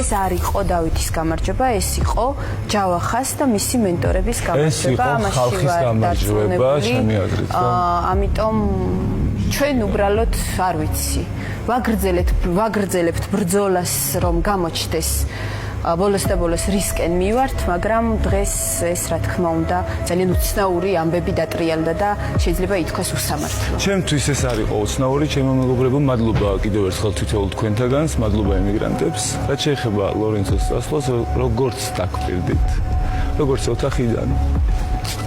ეს არ იყო დავითის გამარჯვება, ეს იყო ჯავახას და მისი მენტორების გამარჯვება, ამაში ვარ დარწმუნებული. ამიტომ ჩვენ უბრალოდ არ ვიცი. ვაგრძელებთ ბრძოლას, რომ გამოჩნდეს ბოლოს და ბოლოს რისკენ მივართ, მაგრამ დღეს ეს რა თქმა უნდა ძალიან უცნაური ამბები დატრიალდა და შეიძლება ითქვას უსამართლო. ჩემთვის ეს არ იყო უცნაური, ჩემო მეგობრებო, მადლობა კიდევ ერთხელ თითოეულ თქვენთაგანს, მადლობა ემიგრანტებს. რაც შეეხება ლორენცოს წასვლას, როგორც დაგვირდით, როგორც ოთახიდან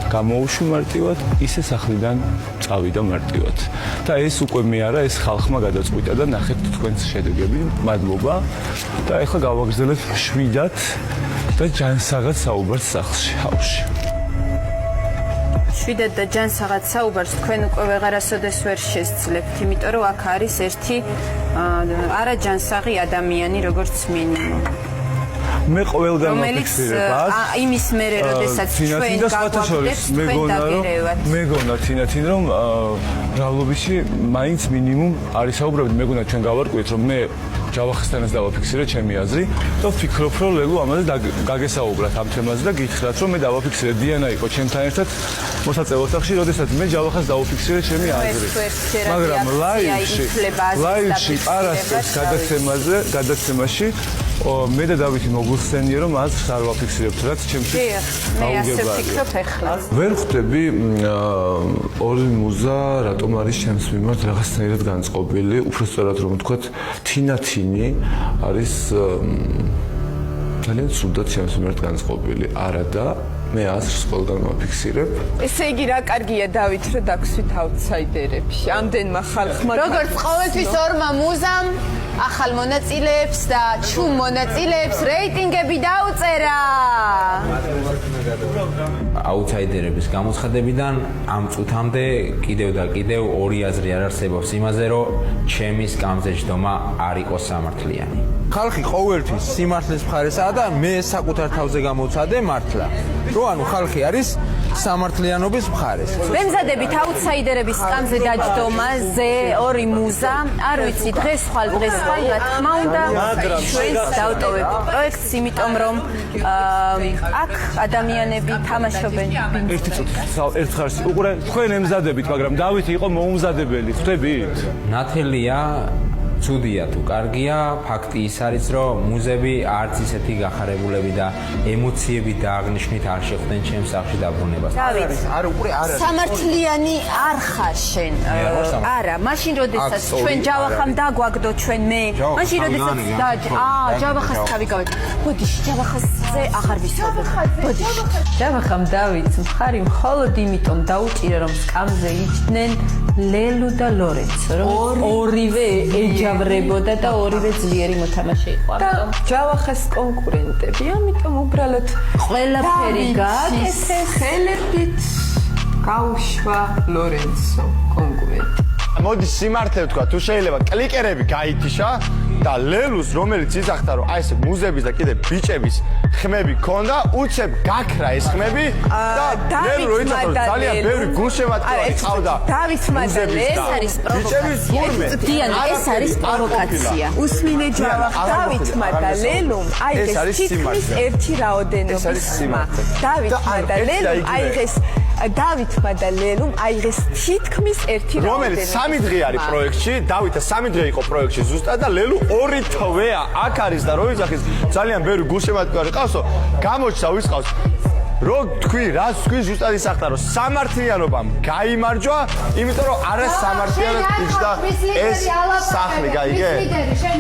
გამოუშვი მარტივად, ისე სახლიდან წავიდა მარტივად. და ეს უკვე მე არა, ეს ხალხმა გადაწყვიტა და ნახეთ თქვენს შედეგები. მადლობა. და ეხლა გავაგრძელებ შვიდად და ჯანსაღად საუბარს სახლში, ჰავში. შვიდად და ჯანსაღად საუბარს თქვენ უკვე ვეღარასოდეს ვერ შესძლებთ, იმიტომ რომ აქ არის ერთი არაჯანსაღი ადამიანი, როგორც მინიმუმ. მე ყველგან ვაფიქსირებ იმის მერე, როდესაც ჩვენ გავაგრძელებთ, თქვენ დაგირევათ. მეგონა თინათინ რომ მრავლობაში მაინც მინიმუმ არის საუბრობთ, მეგონა ჩვენ გავარკვიეთ რომ მე ჯავახისთანაც დავაფიქსირე ჩემი აზრი და ვფიქრობ რომ ლელო ამაზე გაგესაუბრათ ამ თემაზე და გითხრათ რომ მე დავაფიქსირე დიანა იყო ჩემთან ერთად მოსაწევ ოთახში, როდესაც მე ჯავახას დავაფიქსირე ჩემი აზრი. მაგრამ ლაივში არასდროს გადაცემაში მე და დავითი მოგვიხსენია რომ აზრს არ ვაფიქსირებთ, რაც ჩემთვის აუგებარია. ვერ ხვდები ორი მუზა რატომ არის ჩემს მიმართ რაღაცნაირად განწყობილი, უბრალოდ რომ ვთქვათ თინათინი არის ძალიან ცუდად ჩემს მიმართ განწყობილი. არა და მე აზრს ყველგან ვაფიქსირებ. ესე იგი რა კარგია დავით რომ დაგვსვით აუტსაიდერებში. ამდენმა ხალხმა როგორც ყოველთვის ორმა მუზამ ახალ მონაწილეებს და ჩუმ მონაწილეებს რეიტინგები დაუწერა. აუტსაიდერების გამოცხადებიდან ამ წუთამდე კიდევ და კიდევ ორი აზრი არ არსებობს იმაზე, რომ ჩემი სკამზე ჯდომა არ იყოს სამართლიანი. ხალხი ყოველთვის სიმართლის მხარესაა და მე საკუთარ თავზე გამოვცადე მართლა. რომ ანუ ხალხი არის სამართლიანობის მხარეს. ვემზადებით აუტსაიდერების სკამზე დაჯდომაზე ორი მუზა, არ ვიცი დღეს ხვალ რა თქმა უნდა ჩვენს დავტოვებთ პროექტს, იმიტომ რომ აქ ადამიანები თამაშობენ. ერთ ხარში უყურე თქვენ ემზადებით, მაგრამ დავითი იყო მოუმზადებელი, ხვდებით? ნათელია ცუდია თუ კარგია, ფაქტი ის არის, რომ მუზები არც ისეთი გახარებულები და ემოციები დააღნიშნით არ შეხვდნენ ჩემს სახლში დაბრუნებას. არ უყურე არ არის. სამართლიანი არ ხარ შენ. არა, მაშინ როდესაც ჩვენ ჯავახამ დაგვაგდო ჩვენ მე, მაშინ როდესაც ჯავახას თავი გავეთ. ბოდიში ჯავახასზე აღარ ვისაუბრებ. ბოდიში. ჯავახამ დავითს მხარი მხოლოდ იმიტომ დაუჭირა, რომ სკამზე იჯდნენ ლელუ და ლორენცო, რომ ორივე ეჯავრებოდა და ორივე ძლიერი მოთამაშე იყო. ამიტომ ჯავახას კონკურენტები, ამიტომ უბრალოდ ყველაფერი გააკეთეს ხელებით გაუშვა ლორენცო კონკურენტი. მოდი სიმართლე ვთქვა, თუ შეიძლება კლიკერები გაითიშა და ლელუს რომელიც იზახთა რომ აი ეს მუზების და კიდე ბიჭების ხმები ქონდა, უცებ გაქრა ეს ხმები და ლელუ როიცა ძალიან ბევრი გულშემატკივარი ყავდა. დავითმა და ეს არის პროვოკაცია. დიანა, ეს არის პროვოკაცია. უსმინე ჯავახ დავითმა და ლელუმ აიღეს თითქმის ერთი რაოდენობის ხმა. დავითმა და ლელუმ აიღეს დავითმა და ლელუმ აიღეს თითქმის ერთი რაოდენობის. რომელიც 3 დღე არის პროექტში, დავითა 3 დღე იყო პროექტში ზუსტად და ლელუ 2 თვეა აქ არის და როიზახის ძალიან ბევრი გულშემატკივარი ყავსო, გამოჩნდა ვის ყავს. რო თქვი, რაც თქვი ზუსტად ისახთა რომ სამართლიანობამ გაიმარჯვა, იმიტომ რომ არა სამართლიანად იჯდა ეს სახლი, გაიგე?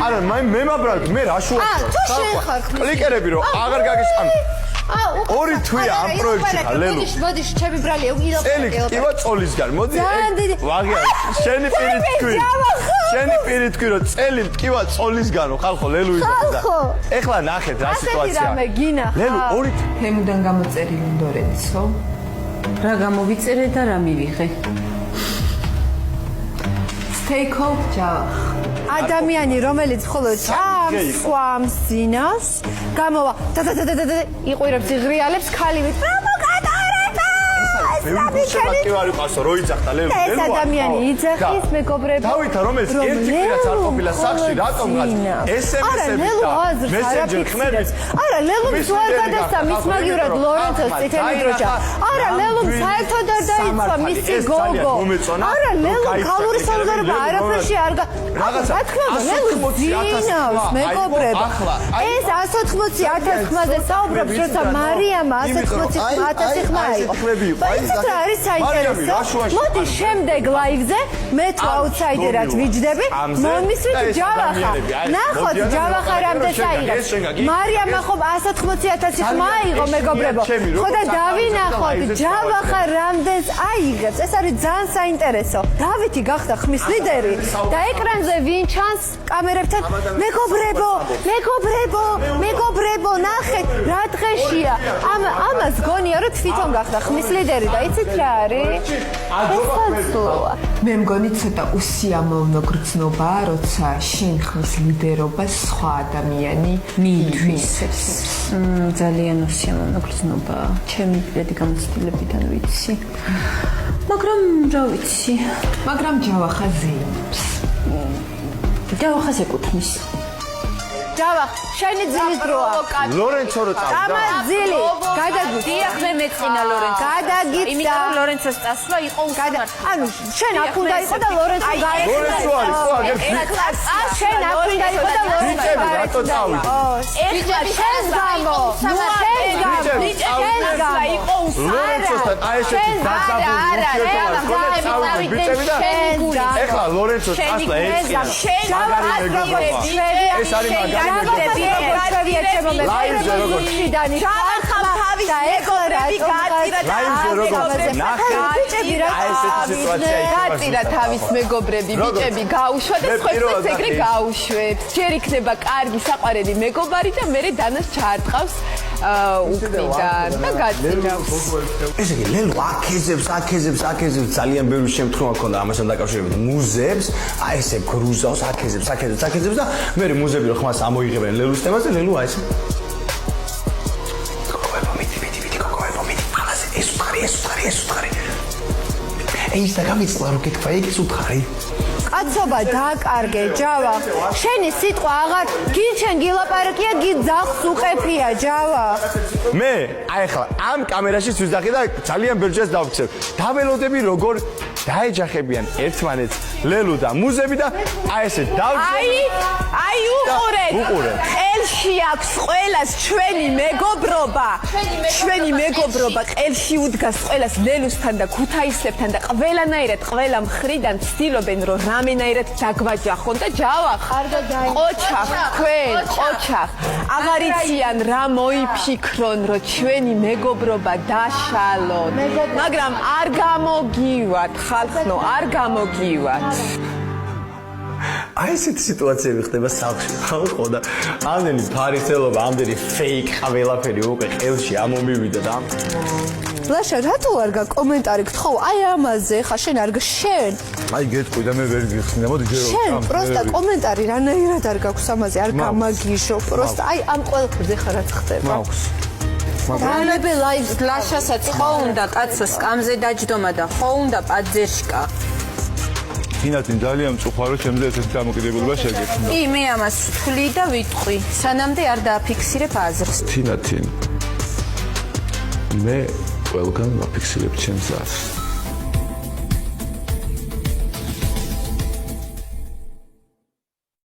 არა, მე მაბრალ მე რა შუა. კლიკერები რომ აღარ გაგესწამი. ორი თვეა ამ პროექტში ხარ ლელუ. ბოდიში, ჩემი ბრალია, უგილო. წელი ტკივა წოლისგან. მოდი, ვაღია, შენი პირით თქვი. შენი პირით თქვი რომ წელი ტკივა წოლისგანო, ხალხო, ლელუ იზოხდა. ეხლა ნახეთ რა სიტუაციაა. ლელუ ორი თემუდან გამოწერილი ლორენცო. რა გამოვიწერე და რა მივიღე? Take-off ჯავახ. ადამიანი, რომელიც მხოლოდ ჭამს, ხვამს, ძინავს, გამოვა და იყვირებს, იღრიალებს, ქალივით. ესრაბი შენ კი ვარ იყავსო რო იძახდა ლელო ეს ადამიანი იძახის მეგობრებო დავითა რომელიც ერთი კვირაც არ ყოფილა სახში რატომღაც SMS-ები და მესენჯერ ხმებით არა ლელო ზوار გადასცა მის მაგივრად ლორენცოს წითელი დროშა არა ლელო საერთოდ არ დაიცვა მისი გოგო არა ლელო ქალური სამზარეულო არაფერში არ რაღაცა რა თქმა უნდა ლელო ძინავს მეგობრებო ეს 180,000 ხმაზე საუბრობს როცა მარიამ 180,000 ხმა იყო იცით რა არის საინტერესო მოდი შემდეგ ლაივზე მე თუ აუთსაიდერად ვიჯდები მომისვით ჯავახა ნახოთ ჯავახა რამდენს აიღებს მარიამმა ხო 180,000 ხმა იყო მეგობრებო ხო და დავინახოთ ჯავახა რამდენს აიღებს ეს არის ძალიან საინტერესო დავითი გახდა ხმის ლიდერი და ეკრანზე ვინ ჩანს კამერებთან მეგობრებო ნახეთ რა დღეშია ამას გონია რომ თვითონ გახდა ხმის ლიდერი და იცით რა არის მე მგონი ცოტა უსიამოვნო გრძნობაა როცა შენ ხმის ლიდერობას სხვა ადამიანი მიითვისებს ძალიან უსიამოვნო გრძნობაა ჩემი პირადი გამოცდილებიდან ვიცი მაგრამ ჯავახა ზეიმს ჯავახას ეკუთვნის ჯავახ შენი ძილის დროა ლორენცო რო წავიდა გამაძილი გადაგიწ დიახ მე მეწინა ლორენცო გადაგიწ იმიტომ რომ ლორენცოს წასვლა იყო უსამართლო ანუ შენ აქ უნდა იყო და ლორენცო გაეცდა ლორენცო არის ხო აგერ შენ აქ უნდა იყო და ლორენცო რატო წავიდა ბიჭები შენს გამო იყო ლორენცოსთან აი ესეთი დასაბუთი ბიჭები და ეხლა ლორენცოს წასვლა ეცია მაგარი მეგობრებო ეს არის მაგარი ლაივზე როგორ ჯავახა თავის მეგობრები გაწირა გაწირა თავის მეგობრები ბიჭები გაუშვა და სხვებს ეგრე გაუშვებს ჯერ იქნება კარგი საყვარელი მეგობარი და მერე დანას ჩაარტყავს უკნიდან და გაწირავს ესე იგი ლელო აკეზებს ძალიან ბევრი შემთხვევა ქონდა ამასთან დაკავშირებით მუზებს აი ესე გრუზავს აკეზებს და მე მუზები რო ხმას ამოიღებენ ლელოს თემას და ლელო აი ესე ეს უთხარი ეს და გამიწლა რო გეკვა იქ ეს უთხარი კაცობა დააკარგე ჯავა შენი სიტყვა აღარ გიჩენ გილაპარაკია გიძახს უყეფია ჯავა მე აი ახლა ამ კამერაში ვიზახი და ძალიან ბევრჯერ დავქცევ დაველოდები როგორ დაეჯახებიან ერთმანეთს ლელუ და მუზები და აი ესე დავჯერ აი უყურეთ ყელში აქვს ყველას ჩვენი მეგობრობა ყელში უდგას ყველას ლელუსთან და ქუთაისლებთან და ყველანაირად ყველა მხრიდან ცდილობენ რომ რამენაირად დაგვაჯახონ და ჯავახ ყოჩახ აღარ იციან რა მოიფიქრონ რომ ჩვენი მეგობრობა დაშალონ მაგრამ არ გამოგივათ ხალხო არ გამოგივათ აი ესეთი სიტუაციები ხდება სახლში ხო და ამდენი ფარისელობა ამდენი ფეიქ ყველაფერი უკვე ყელში ამომივიდა და ლაშა რატო არ გაკომენტარი გთხოვ აი ამაზე ხა შენ არ შენ აი გეტყვი და მე ვერ გიხსნა მოდი ჯერო შენ პროსტა კომენტარი რანაირად არ გაქვს ამაზე არ გამაგიშო პროსტა აი ამ ყველაფერზე ხარ რაც ხდება მაქვს რანებე ლაივს ლაშასაც ხო უნდა კაცო სკამზე დაჯდომა და ხო უნდა პაძერშკა თინათინ ძალიან მწუხარო ჩემზე ესეთი დამოკიდებულება შეგექმნა კი მე ამას ვთვლი და ვიტყვი სანამდე არ დააფიქსირებ აზრს თინათინ მე ყველგან ვაფიქსირებ ჩემს აზრს